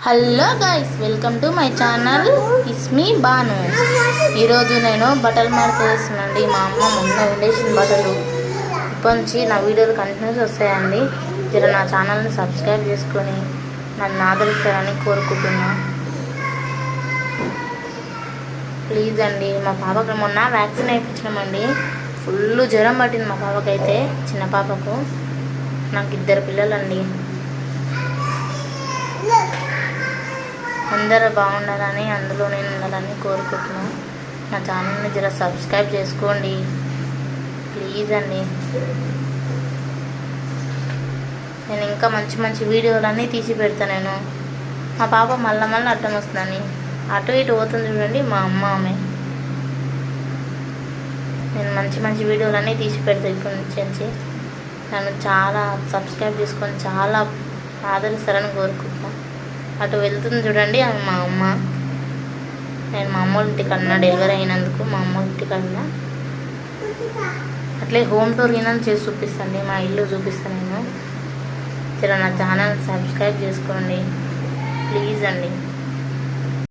Hello guys, welcome to my channel. It's me Bhanu. ఈరోజు నేను బట్టలు మడతేస్తున్నానండి. మా అమ్మ మొన్న విండేసిన బట్టలు ఇప్పటి నుంచి నా వీడియోలు కంటిన్యూస్ వస్తాయండి. జర నా ఛానల్ని సబ్స్క్రైబ్ చేసుకొని నన్ను ఆదరిస్తారని కోరుకుంటున్నా. ప్లీజ్ అండి. మా పాపకు మొన్న వ్యాక్సిన్ వేయించినామండి. ఫుల్ జ్వరం పట్టింది మా పాపకైతే, చిన్న పాపకు. నాకు 2 పిల్లలండి. అందరూ బాగుండాలని, అందులో నేను ఉండాలని కోరుకుంటున్నాను. నా ఛానల్ని జర సబ్స్క్రైబ్ చేసుకోండి ప్లీజ్ అండి. నేను ఇంకా మంచి మంచి వీడియోలన్నీ తీసి పెడతాను. నేను మా పాప మళ్ళీ అడ్డం వస్తుందని అటు ఇటు పోతుంది చూడండి, మా అమ్మ ఆమె. నేను మంచి మంచి వీడియోలన్నీ తీసి పెడతాను ఇప్పటి నుంచి. నన్ను చాలా సబ్స్క్రైబ్ చేసుకొని చాలా ఆదరిస్తారని కోరుకుంటున్నాను. అటు వెళ్తుంది చూడండి, అది మా అమ్మ. నేను మా అమ్మ ఇంటికి అన్నా, డెలివరీ అయినందుకు మా అమ్మ ఇంటికి అన్నా. అట్లే హోమ్ టూర్ అయినా చేసి చూపిస్తాండి, మా ఇల్లు చూపిస్తాను నేను. జర నా ఛానల్ సబ్స్క్రైబ్ చేసుకోండి ప్లీజ్ అండి.